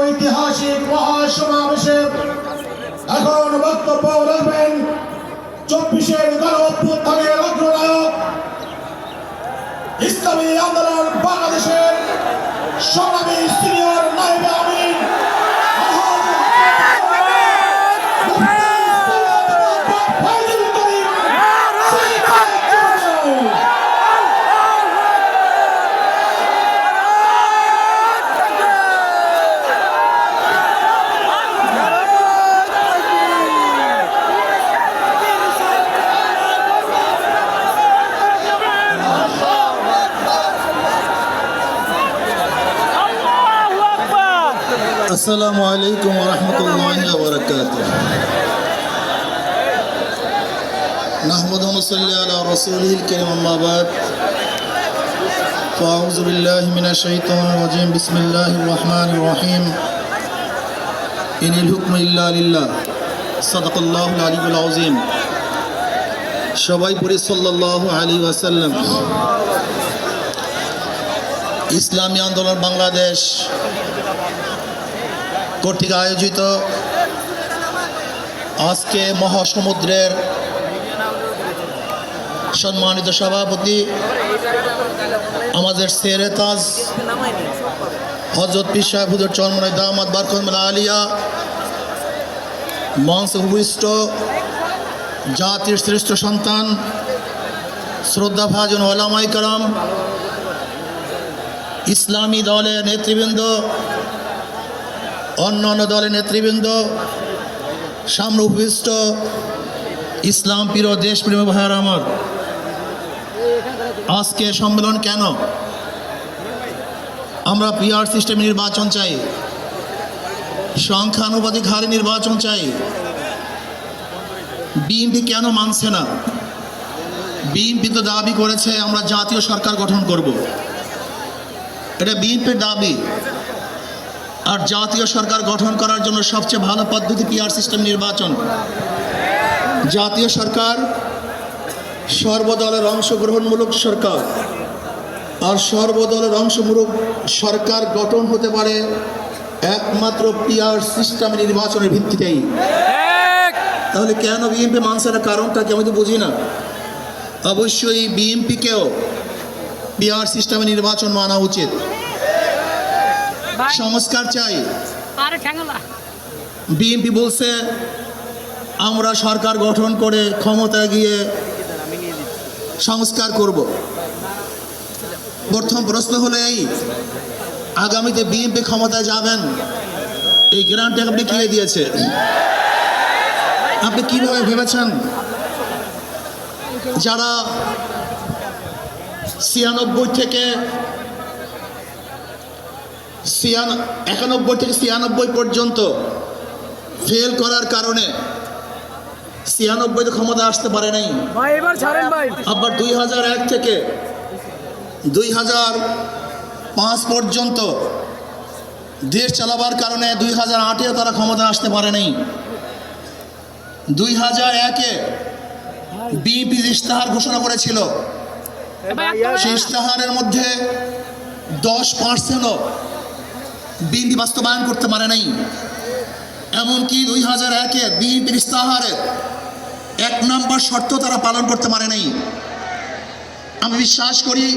ঐতিহাসিক মহাসমাবেশে এখন বক্তব্য রাখবেন 24-এর গণ-অভ্যুত্থানের অগ্রনায়ক ইসলামী আন্দোলন বাংলাদেশের সংগ্রামী সিনিয়র নায়েবে আমির السلام عليكم ورحمة الله وبركاته نحمد ونصلي على رسوله الكريم أما بعد فأعوذ بالله من الشيطان الرجيم بسم الله الرحمن الرحيم إن الحكم إلا لله صدق الله العلي العظيم সবাই পড়ি সাল্লাল্লাহু আলাইহি ওয়াসাল্লাম। ইসলামী আন্দোলন বাংলাদেশ কর্তৃক আয়োজিত আজকে মহাসমুদ্রের সম্মানিত সভাপতি আমাদের শেরে তাজ হযরত পীর সাহেব হুজুর চরমনাই দামাত বারকাতুহুল আলিয়া, মঞ্চে উপবিষ্ট জাতির শ্রেষ্ঠ সন্তান শ্রদ্ধাভাজন ওলামায়ে কেরাম, ইসলামী দলের নেতৃবৃন্দ, অন্যান্য দলের নেতৃবৃন্দ, সামনে উপবিষ্ট ইসলাম প্রিয় দেশপ্রেমী ভাইয়েরা আমার, আজকে সম্মেলন কেন? আমরা পিআর সিস্টেম নির্বাচন চাই, সংখ্যানুপাতিক হারে নির্বাচন চাই। বিএনপি কেন মানছে না? বিএনপি তো দাবি করেছে আমরা জাতীয় সরকার গঠন করব, এটা বিএনপির দাবি। আর জাতীয় সরকার গঠন করার জন্য সবচেয়ে ভালো পদ্ধতি পিআর সিস্টেম নির্বাচন। জাতীয় সরকার সর্বদলের অংশগ্রহণমূলক সরকার, আর সর্বদলের অংশমূলক সরকার গঠন হতে পারে একমাত্র পিআর সিস্টেম নির্বাচনের ভিত্তিতেই। তাহলে কেন বিএনপি মানছে না? কারণটা কি আমি তো বুঝি না। অবশ্যই বিএনপিকেও পিআর সিস্টেমে নির্বাচন মানা উচিত। সংস্কার চাই। বিএনপি বলছে আমরা সরকার গঠন করে ক্ষমতায় গিয়ে সংস্কার করব। প্রথম প্রশ্ন হলো এই, আগামীতে বিএনপি ক্ষমতায় যাবেন, এই গ্যারান্টি আপনি কে দিয়েছে? আপনি কিভাবে ভেবেছেন যারা 91 থেকে 96 পর্যন্ত ফেল করার কারণে 96 ক্ষমতা আসতে পারে নাই, আবার 2001 থেকে 2005 পর্যন্ত দেশ চালাবার কারণে 2008-এও তারা ক্ষমতা আসতে পারে নাই। 2001-এ বিএনপি ইশতেহার ঘোষণা করেছিল, সেই ইশতেহারের মধ্যে 10%ও বিএনপি বাস্তবায়ন করতে পারে নাই। এমনকি 2001-এ বিএনপির ইশতেহারের 1 নম্বর শর্ত তারা পালন করতে পারে নাই। আমি বিশ্বাস করি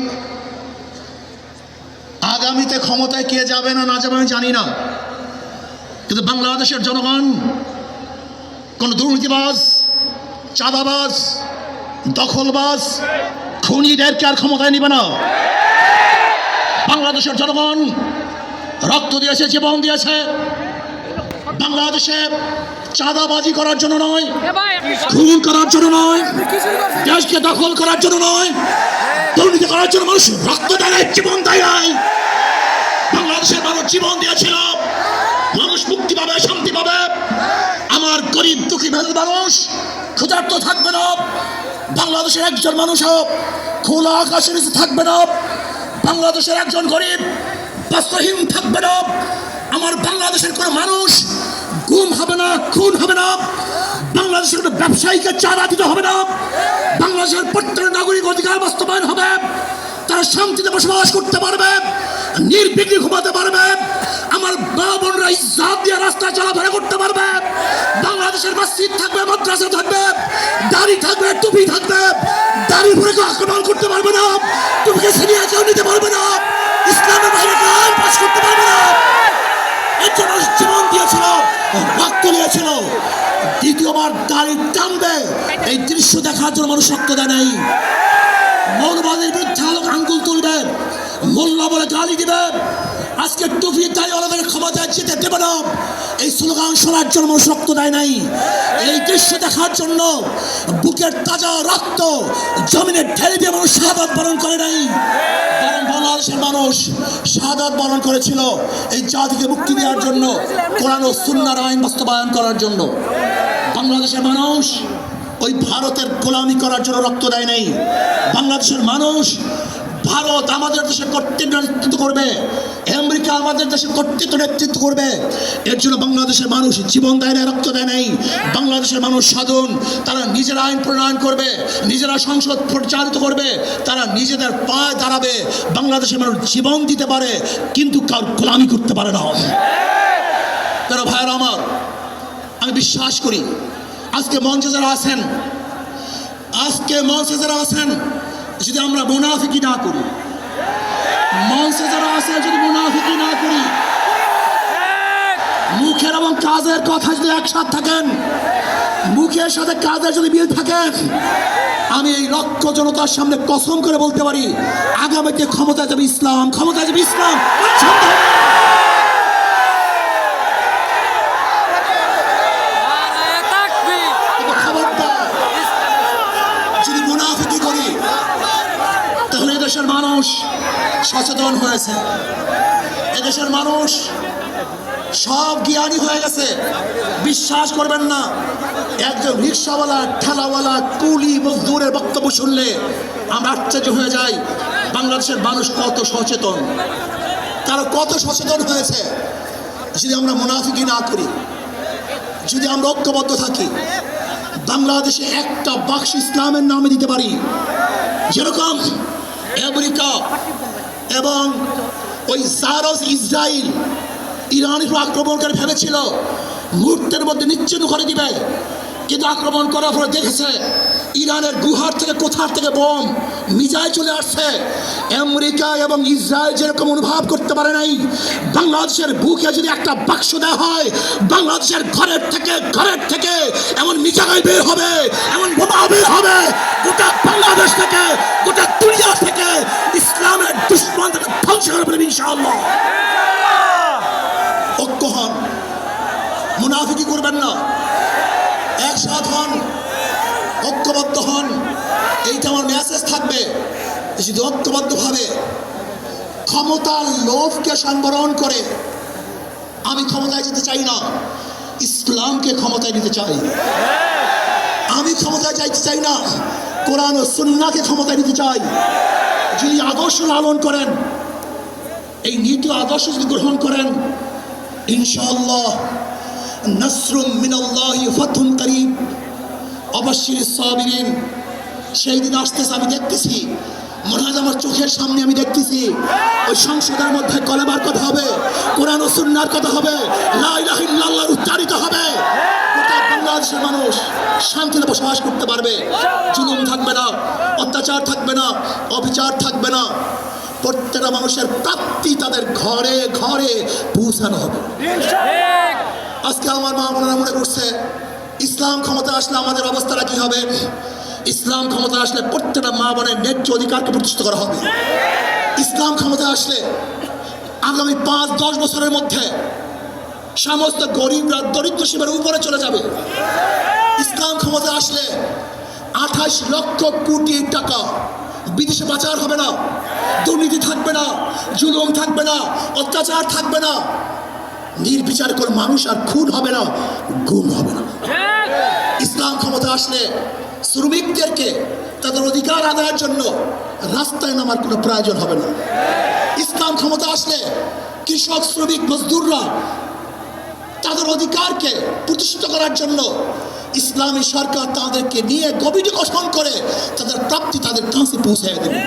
আগামীতে ক্ষমতায় কে যাবে না যাবে আমি জানি না, কিন্তু বাংলাদেশের জনগণ কোন দুর্নীতিবাজ, চাঁদাবাজ, দখলবাজ, খুনিদেরকে আর ক্ষমতায় নিবে না। বাংলাদেশের জনগণ রক্ত দিয়েছে, জীবন দিয়েছে বাংলাদেশে চাঁদাবাজি করার জন্য নয়, খুন করার জন্য নয়, দেশকে দখল করার জন্য নয়, দুর্নীতি করার জন্য মানুষ রক্ত দেয়, জীবন দেয় নাই। বাংলাদেশের মানুষ জীবন দিয়েছিল, মানুষ মুক্তি পাবে, শান্তি পাবে। আমার গরিব দুঃখী মানুষ ক্ষুধার্ত থাকবে না, বাংলাদেশের একজন মানুষও খোলা আকাশের নিচে থাকবে না, বাংলাদেশের একজন গরিব বস্ত্রহীন থাকবে না, আমার বাংলাদেশের কোনো মানুষ গুম হবে না, খুন হবে না, বাংলাদেশের কোনো ব্যবসায়ীকে চাঁদা দিতে হবে না, বাংলাদেশের প্রত্যেক নাগরিক অধিকার বাস্তবায়ন হবে, তারা শান্তিতে বসবাস করতে পারবে। নির্বিঘ্নে ঘুমাতে পারবে, আমার মা বোনরা ইজ্জত দিয়ে রাস্তায় চলাফেরা করতে পারবে। বাংলাদেশের মসজিদ থাকবে, মাদ্রাসা থাকবে, দাড়ি থাকবে, টুপি থাকবে, দাড়ি পরে কেউ আক্রমণ করতে পারবে না, টুপিকে ছিনিয়ে কেউ নিতে পারবে না, ইসলামের বাইরে গান পাস করতে পারবে না। এর জন্য জীবন দিয়েছিল, রক্ত দিয়েছিল। দ্বিতীয়বার দাড়ি টানবে, এই দৃশ্য দেখার জন্য মানুষ রক্ত দেয় নাই। মৌলবাদের বিরুদ্ধে আলোক আঙ্গুল তুলবে, মোল্লা বলে গালি দিবে, আজকে টুপি দাড়িওয়ালাদের ক্ষমতায় যেতে দেবে না, এই স্লোগান শোনার জন্য মানুষ রক্ত দেয় নাই। এই দৃশ্য দেখার জন্য বুকের তাজা রক্ত জমিনে ঢেলে দিয়ে মানুষ শাহাদাত বরণ করে নাই, বরং বাংলাদেশের মানুষ শাহাদাত বরণ করেছিল এই জাতিকে মুক্তি দেওয়ার জন্য, কোরআন ও সুন্নাহর আইন বাস্তবায়ন করার জন্য। বাংলাদেশের মানুষ ওই ভারতের গোলামি করার জন্য রক্ত দেয় নাই। বাংলাদেশের মানুষ ভারত আমাদের দেশে কর্তৃত্ব নেতৃত্ব করবে, আমেরিকা আমাদের দেশে কর্তৃত্ব নেতৃত্ব করবে, এর জন্য বাংলাদেশের মানুষ জীবন দেয় না, রক্ত দেয় নাই। বাংলাদেশের মানুষ সাধন, তারা নিজেরা আইন প্রণয়ন করবে, নিজেরা সংসদ পরিচালিত করবে, তারা নিজেদের পায়ে দাঁড়াবে। বাংলাদেশের মানুষ জীবন দিতে পারে, কিন্তু কার গোলামি করতে পারে না। তারা ভাইয়েরা আমার, আমি বিশ্বাস করি আজকে মঞ্চে যারা আছেন, যদি আমরা মুনাফিকি না করি, মঞ্চে যারা আছে যদি মুনাফিকি না করি, মুখের এবং কাজের কথা যদি একসাথে থাকেন, মুখের সাথে কাজের যদি মিল থাকে, আমি এই লক্ষ জনতার সামনে কসম করে বলতে পারি আগামীতে ক্ষমতায় যাবে ইসলাম, ক্ষমতায় যাবে ইসলাম। যদি মুনাফিকি করি তাহলে এদেশের মানুষ সচেতন হয়েছে, এদেশের মানুষ সব জ্ঞানী হয়ে গেছে। বিশ্বাস করবেন না, একজন রিক্সাওয়ালা, ঠেলাওয়ালা, কুলি মজদুরের বক্তব্য শুনলে আমরা আশ্চর্য হয়ে যাই বাংলাদেশের মানুষ কত সচেতন, তারা কত সচেতন হয়েছে। যদি আমরা মুনাফিকি না করি, যদি আমরা ঐক্যবদ্ধ থাকি, বাংলাদেশে একটা বাক্স ইসলামের নামে দিতে পারি। যেরকম আমেরিকা এবং ওই জারস ইসরায়েল ইরানের উপর আক্রমণ করে ভেবেছিল মুহূর্তের মধ্যে নিশ্চিহ্ন করে দিবে, কিন্তু আক্রমণ করার পরে দেখেছে ইরানের গুহার থেকে কোথার থেকে বোম মিসাইল চলে আসছে। আমেরিকা এবং ইসরায়েল যেরকম অনুভব করতে পারে নাই, বাংলাদেশের বুকে যদি একটা বাক্স দেওয়া হয়, বাংলাদেশের ঘরের থেকে এমন মিসাইল বের হবে, এমন বোমা বের হবে, গোটা বাংলাদেশ থেকে, গোটা দুনিয়া থেকে ইসলামের দুশ্মনকে ধ্বংস করে ফেলবে ইনশাআল্লাহ। ঐক্য হন, মুনাফিকি করবেন না, একসাথ হন, ঐক্যবদ্ধ হন। এইটা আমার মেসেজ থাকবে। যদি ঐক্যবদ্ধভাবে ক্ষমতার লোভকে সংবরণ করে, আমি ক্ষমতায় যেতে চাই না, ইসলামকে ক্ষমতায় নিতে চাই। আমি ক্ষমতায় যাইতে চাই না, কোরআন ও সুন্নাহকে ক্ষমতায় নিতে চাই। যদি আদর্শ লালন করেন, এই নীতি আদর্শ যদি গ্রহণ করেন, ইনশাআল্লাহ নাসরুম মিনাল্লাহি ফাতহুন করিব, অবশ্যই সাবিরিন। সেই দিন আসতেছে, আমি দেখতেছি, মনে হয় আমার চোখের সামনে আমি দেখতেছি ওই সংসদের মধ্যে কলেমার কথা হবে, কোরআন ও সুন্নাহর কথা হবে, লা ইলাহা ইল্লাল্লাহ উচ্চারিত হবে। গোটা বাংলাদেশের মানুষ শান্তিতে বসবাস করতে পারবে, জুলুম থাকবে না, অত্যাচার থাকবে না, অবিচার থাকবে না। প্রত্যেকটা মানুষের প্রাপ্তি তাদের ঘরে ঘরে পৌঁছানো হবে। আজকে আমার মা বোনেরা মনে করছে ইসলাম ক্ষমতা আসলে আমাদের অবস্থাটা কি হবে? ইসলাম ক্ষমতা আসলে প্রত্যেকটা মা বোনের ন্যায্য অধিকারকে প্রতিষ্ঠিত করা হবে। ইসলাম ক্ষমতা আসলে আগামী 5-10 বছরের মধ্যে সমস্ত গরিবরা দরিদ্র সীমার উপরে চলে যাবে। ইসলাম ক্ষমতা আসলে 28 লক্ষ কোটি টাকা বিদেশে পাচার হবে না, দুর্নীতি থাকবে না, জুলুম থাকবে না, অত্যাচার থাকবে না, নির্বিচার করে মানুষ আর খুন হবে না, গুম হবে না। ইসলাম ক্ষমতা আসলে শ্রমিকদেরকে তাদের অধিকার আদায়ের জন্য রাস্তায় নামার কোনো প্রয়োজন হবে না। ইসলাম ক্ষমতা আসলে কৃষক, শ্রমিক, মজদুররা তাদের অধিকারকে প্রতিষ্ঠিত করার জন্য ইসলামী সরকার তাদেরকে নিয়ে কমিটি গঠন করে তাদের প্রাপ্তি তাদের কাছে পৌঁছে দেবে।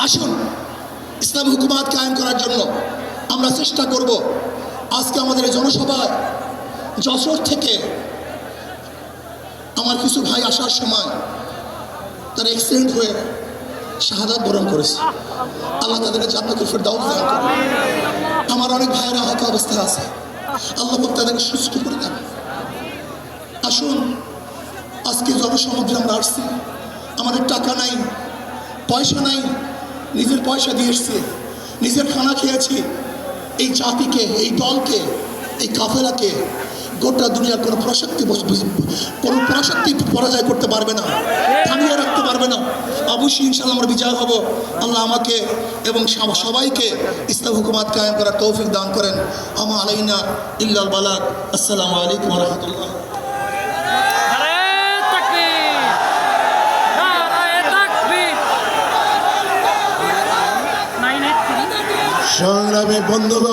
আসুন ইসলামী হুকুমাত কায়েম করার জন্য আমরা চেষ্টা করব। আজকে আমাদের এই জনসভায় যশোর থেকে আমার কিছু ভাই আসার সময় তারা অ্যাক্সিডেন্ট হয়ে শাহাদাত বরণ করেছে। আল্লাহ তাদেরকে জান্নাতুল ফেরদাউস দান করুন। আমার অনেক ভাইয়েরা আহত অবস্থায় আছে, আল্লাহ পাক তাদেরকে সুস্থ করে দেন। আসুন, আজকে জনসমুদ্রে আমরা আসছি, আমাদের টাকা নাই, পয়সা নাই, নিজের পয়সা দিয়ে এসছি, নিজের খানা খেয়েছি। এই জাতিকে, এই দলকে, এই কাফেলাকে গোটা দুনিয়ার কোনো পরাশক্তি পরাজয় করতে পারবে না, থামিয়ে রাখতে পারবে না। অবশ্যই ইনশাআল্লাহ আমরা বিজয় হব। আল্লাহ আমাকে এবং সবাইকে ইসলাম হুকুমাত কায়েম করার তৌফিক দান করেন। আমা আলাইনা ইল্লাল বালাগ। আসসালামু আলাইকুম ওয়া রাহমাতুল্লাহ। সংগ্রামী বন্ধুগণ,